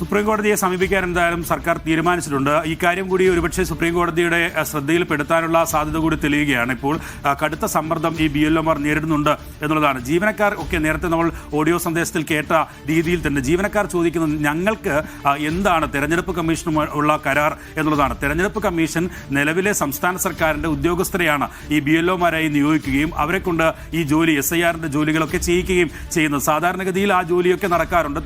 Supreme കോടതിയെ സമീപിക്കാൻ എന്തായാലും സർക്കാർ തീരുമാനിച്ചിട്ടുണ്ട്. ഈ കാര്യം കൂടി ഒരുപക്ഷെ സുപ്രീം കോടതിയുടെ ശ്രദ്ധയിൽപ്പെടുത്താനുള്ള സാധ്യത കൂടി തെളിയുകയാണ്. ഇപ്പോൾ കടുത്ത സമ്മർദ്ദം ഈ BLOമാർ നേരിടുന്നുണ്ട് എന്നുള്ളതാണ്. ജീവനക്കാർ ഒക്കെ നേരത്തെ നമ്മൾ ഓഡിയോ സന്ദേശത്തിൽ കേട്ട രീതിയിൽ തന്നെ ജീവനക്കാർ ചോദിക്കുന്നത് ഞങ്ങൾക്ക് എന്താണ് തെരഞ്ഞെടുപ്പ് കമ്മീഷനുമുള്ള കരാർ എന്നുള്ളതാണ്. തെരഞ്ഞെടുപ്പ് കമ്മീഷൻ നിലവിലെ സംസ്ഥാന സർക്കാരിന്റെ ഉദ്യോഗസ്ഥരെയാണ് ഈ BLOമാരായി നിയോഗിക്കുകയും അവരെ കൊണ്ട് ഈ ജോലി SIRന്റെ ജോലികളൊക്കെ ചെയ്യിക്കുകയും ചെയ്യുന്നത്. സാധാരണഗതിയിൽ ആ ജോലിയൊക്കെ നടക്കാറുണ്ട്.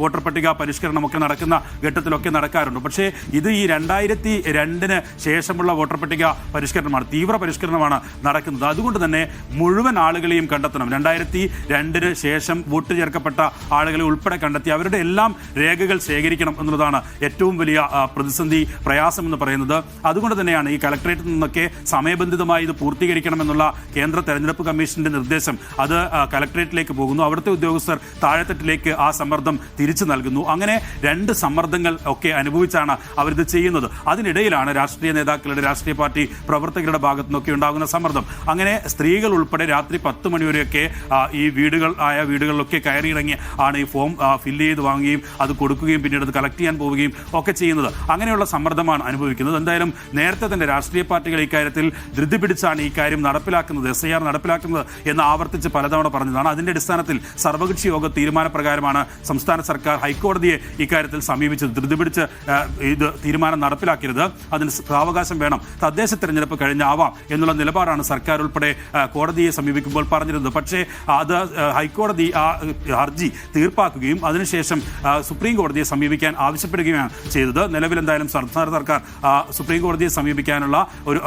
വോട്ടർ പട്ടിക പരിഷ്കരണമൊക്കെ നടക്കുന്ന ഘട്ടത്തിലൊക്കെ നടക്കാറുണ്ട്. പക്ഷേ ഇത് ഈ 2002 ശേഷമുള്ള വോട്ടർ പട്ടിക പരിഷ്കരണമാണ്, തീവ്ര പരിഷ്കരണമാണ് നടക്കുന്നത്. അതുകൊണ്ട് തന്നെ മുഴുവൻ ആളുകളെയും കണ്ടെത്തണം. 2002 ശേഷം വോട്ട് ചേർക്കപ്പെട്ട ആളുകളെ ഉൾപ്പെടെ കണ്ടെത്തി അവരുടെ എല്ലാം രേഖകൾ ശേഖരിക്കണം എന്നുള്ളതാണ് ഏറ്റവും വലിയ പ്രതിസന്ധി, പ്രയാസം എന്ന് പറയുന്നത്. അതുകൊണ്ട് തന്നെയാണ് ഈ കളക്ടറേറ്റിൽ നിന്നൊക്കെ സമയബന്ധിതമായി ഇത് പൂർത്തീകരിക്കണമെന്നുള്ള കേന്ദ്ര തെരഞ്ഞെടുപ്പ് കമ്മീഷന്റെ നിർദ്ദേശം. അത് കളക്ടറേറ്റിലേക്ക് പോകുന്നു. അവിടുത്തെ ഉദ്യോഗസ്ഥർ താഴെത്തട്ടിലേക്ക് ആ സമ്മർദ്ദം തിരിച്ചു നൽകുന്നു. അങ്ങനെ രണ്ട് സമ്മർദ്ദങ്ങൾ ഒക്കെ അനുഭവിച്ചാണ് അവരിത് ചെയ്യുന്നത്. അതിനിടയിലാണ് രാഷ്ട്രീയ നേതാക്കളുടെ, രാഷ്ട്രീയ പാർട്ടി പ്രവർത്തകരുടെ ഭാഗത്തു നിന്നൊക്കെ ഉണ്ടാകുന്ന സമ്മർദ്ദം. അങ്ങനെ സ്ത്രീകൾ ഉൾപ്പെടെ രാത്രി 10 മണിവരെയൊക്കെ ഈ വീടുകളിലൊക്കെ കയറിയിറങ്ങി ആണ് ഈ ഫോം ഫില്ല് ചെയ്ത് വാങ്ങുകയും അത് കൊടുക്കുകയും പിന്നീട് അത് കളക്ട് ചെയ്യാൻ പോവുകയും ഒക്കെ ചെയ്യുന്നത്. അങ്ങനെയുള്ള സമ്മർദ്ദമാണ് അനുഭവിക്കുന്നത്. എന്തായാലും നേരത്തെ തന്നെ രാഷ്ട്രീയ പാർട്ടികൾ ഇക്കാര്യത്തിൽ ധൃതി പിടിച്ചാണ് ഈ കാര്യം നടപ്പിലാക്കുന്നത്, SIR നടപ്പിലാക്കുന്നത് എന്ന് ആവർത്തിച്ച് പലതവണ പറഞ്ഞതാണ്. അതിന്റെ അടിസ്ഥാനത്തിൽ സർവകക്ഷി യോഗ തീരുമാനപ്രകാരമാണ് സംസ്ഥാന സർക്കാർ ഹൈക്കോടതിയെ ഇക്കാര്യത്തിൽ സമീപിച്ചത്. ധൃതി പിടിച്ച് ഇത് തീരുമാനം നടപ്പിലാക്കരുത്, അതിന് സാവകാശം വേണം, തദ്ദേശ തെരഞ്ഞെടുപ്പ് കഴിഞ്ഞാവാം എന്നുള്ള നിലപാടാണ് സർക്കാർ ഉൾപ്പെടെ കോടതിയെ സമീപിക്കുമ്പോൾ പറഞ്ഞിരുന്നത്. പക്ഷേ അത് ഹൈക്കോടതി ആ ഹർജി തീർപ്പാക്കുകയും അതിനുശേഷം സുപ്രീം കോടതിയെ സമീപിക്കാൻ ആവശ്യപ്പെടുകയാണ് ചെയ്തത്. നിലവിൽ എന്തായാലും സംസ്ഥാന സർക്കാർ സുപ്രീം കോടതിയെ സമീപിക്കാനുള്ള ഒരു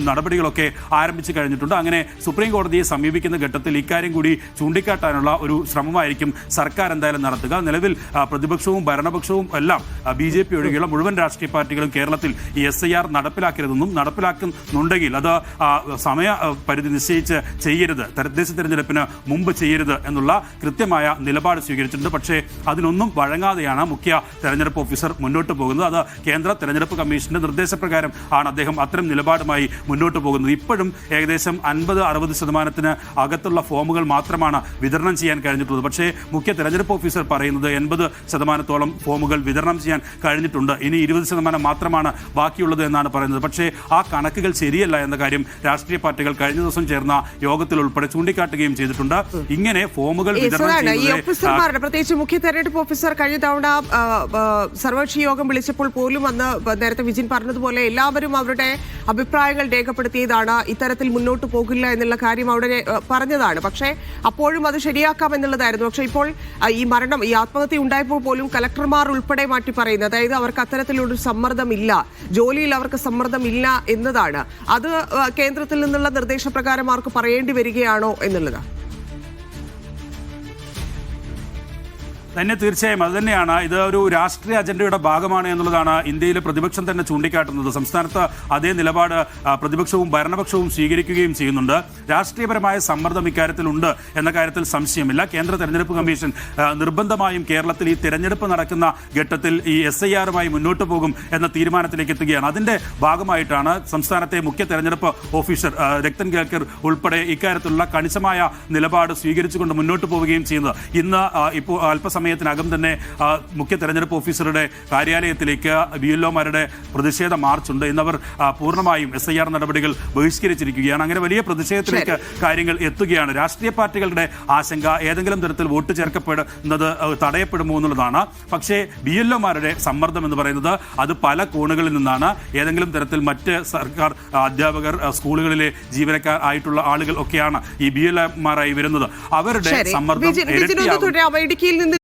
നടപടികളൊക്കെ ആരംഭിച്ചു കഴിഞ്ഞിട്ടുണ്ട്. അങ്ങനെ സുപ്രീം കോടതിയെ സമീപിക്കുന്ന ഘട്ടത്തിൽ ഇക്കാര്യം കൂടി ചൂണ്ടിക്കാട്ടാനുള്ള ഒരു ശ്രമമായിരിക്കും സർക്കാർ എന്തായാലും നടത്തുക. നിലവിൽ പ്രതിപക്ഷവും ഭരണപക്ഷവും എല്ലാം BJP ഒഴികെയുള്ള മുഴുവൻ രാഷ്ട്രീയ പാർട്ടികളും കേരളത്തിൽ ഈ SIR നടപ്പിലാക്കരുതെന്നും നടപ്പിലാക്കുന്നുണ്ടെങ്കിൽ അത് സമയ പരിധി നിശ്ചയിച്ച് ചെയ്യരുത്, തദ്ദേശ തെരഞ്ഞെടുപ്പിന് മുമ്പ് ചെയ്യരുത് എന്നുള്ള കൃത്യമായ നിലപാട് സ്വീകരിച്ചിട്ടുണ്ട്. പക്ഷേ അതിനൊന്നും വഴങ്ങാതെയാണ് മുഖ്യ തെരഞ്ഞെടുപ്പ് ഓഫീസർ മുന്നോട്ട് പോകുന്നത്. അത് കേന്ദ്ര തെരഞ്ഞെടുപ്പ് കമ്മീഷന്റെ നിർദ്ദേശപ്രകാരം ആണ് അദ്ദേഹം അത്തരം നിലപാടുമായി മുന്നോട്ട് പോകുന്നത്. ഇപ്പോഴും ഏകദേശം 50-60% അകത്തുള്ള ഫോമുകൾ മാത്രമാണ് വിതരണം ചെയ്യാൻ കഴിഞ്ഞിട്ടുള്ളത്. പക്ഷേ മുഖ്യ തെരഞ്ഞെടുപ്പ് ഓഫീസർ പറയുന്നത് 80% ഫോമുകൾ വിതരണം ചെയ്യാൻ കഴിഞ്ഞിട്ടുണ്ട്. ഇനി 20% മാത്രമാണ് ബാക്കിയുള്ളത് എന്നാണ് പറയുന്നത്. പക്ഷേ ആ കണക്കുകൾ ശരിയല്ല എന്ന കാര്യം രാഷ്ട്രീയ പാർട്ടികൾ കഴിഞ്ഞ ദിവസം ചേർന്ന യോഗത്തിൽ ഉൾപ്പെടെ ചൂണ്ടിക്കാട്ടുകയും ചെയ്തിട്ടുണ്ട്. ഇങ്ങനെ ഫോമുകൾ പ്രത്യേകിച്ച് മുഖ്യ തെരഞ്ഞെടുപ്പ് ഓഫീസർ കഴിഞ്ഞ തവണ സർവകക്ഷി യോഗം വിളിച്ചപ്പോൾ പോലും അന്ന് നേരത്തെ വിജിൻ പറഞ്ഞതുപോലെ എല്ലാവരും അവരുടെ അഭിപ്രായങ്ങൾ രേഖപ്പെടുത്തിയതാണ്. ഇത്തരത്തിൽ മുന്നോട്ട് പോകില്ല എന്നുള്ള കാര്യം അവിടെ പറഞ്ഞതാണ്. പക്ഷേ അപ്പോഴും അത് ശരിയാക്കാം എന്നുള്ളതായിരുന്നു. പക്ഷേ ഇപ്പോൾ ഈ ആത്മഹത്യ ഉണ്ടായപ്പോൾ പോലും കലക്ടർമാർ ഉൾപ്പെടെ മാറ്റി പറയുന്നത്, അതായത് അവർക്ക് അത്തരത്തിലൊരു സമ്മർദ്ദമില്ല, ജോലിയിൽ അവർക്ക് സമ്മർദ്ദമില്ല എന്നതാണ്. അത് കേന്ദ്രത്തിൽ നിന്നുള്ള നിർദ്ദേശപ്രകാരം അവർക്ക് പറയേണ്ടി വരികയാണോ എന്നുള്ളതാണ്. തന്നെ തീർച്ചയായും അത് തന്നെയാണ്. ഇത് ഒരു രാഷ്ട്രീയ അജണ്ടയുടെ ഭാഗമാണ് എന്നുള്ളതാണ് ഇന്ത്യയിലെ പ്രതിപക്ഷം തന്നെ ചൂണ്ടിക്കാട്ടുന്നത്. സംസ്ഥാനത്ത് അതേ നിലപാട് പ്രതിപക്ഷവും ഭരണപക്ഷവും സ്വീകരിക്കുകയും ചെയ്യുന്നുണ്ട്. രാഷ്ട്രീയപരമായ സമ്മർദ്ദം ഇക്കാര്യത്തിലുണ്ട് എന്ന കാര്യത്തിൽ സംശയമില്ല. കേന്ദ്ര തെരഞ്ഞെടുപ്പ് കമ്മീഷൻ നിർബന്ധമായും കേരളത്തിൽ ഈ തെരഞ്ഞെടുപ്പ് നടക്കുന്ന ഘട്ടത്തിൽ ഈ SIRമായി മുന്നോട്ട് പോകും എന്ന തീരുമാനത്തിലേക്ക് എത്തുകയാണ്. അതിന്റെ ഭാഗമായിട്ടാണ് സംസ്ഥാനത്തെ മുഖ്യ തെരഞ്ഞെടുപ്പ് ഓഫീസർ രക്തൻ കേൽക്കർ ഉൾപ്പെടെ ഇക്കാര്യത്തിലുള്ള കണിശമായ നിലപാട് സ്വീകരിച്ചുകൊണ്ട് മുന്നോട്ട് പോവുകയും ചെയ്യുന്നത്. ഇന്ന് ഇപ്പോൾ അല്പസമയത്തിനകം തന്നെ മുഖ്യ തെരഞ്ഞെടുപ്പ് ഓഫീസറുടെ കാര്യാലയത്തിലേക്ക് BLOമാരുടെ പ്രതിഷേധ മാർച്ചുണ്ട്. ഇന്നവർ പൂർണ്ണമായും SIR നടപടികൾ ബഹിഷ്കരിച്ചിരിക്കുകയാണ്. അങ്ങനെ വലിയ പ്രതിഷേധത്തിലേക്ക് കാര്യങ്ങൾ എത്തുകയാണ്. രാഷ്ട്രീയ പാർട്ടികളുടെ ആശങ്ക ഏതെങ്കിലും തരത്തിൽ വോട്ട് ചേർക്കപ്പെടുന്നത് തടയപ്പെടുമോ എന്നുള്ളതാണ്. പക്ഷേ BLOമാരുടെ സമ്മർദ്ദം എന്ന് പറയുന്നത് അത് പല കോണുകളിൽ നിന്നാണ്. ഏതെങ്കിലും തരത്തിൽ മറ്റ് സർക്കാർ അധ്യാപകർ, സ്കൂളുകളിലെ ജീവനക്കാർ ആയിട്ടുള്ള ആളുകൾ ഒക്കെയാണ് ഈ BLOമാരായി വരുന്നത്. അവരുടെ സമ്മർദ്ദം ഇരട്ടിയാകും.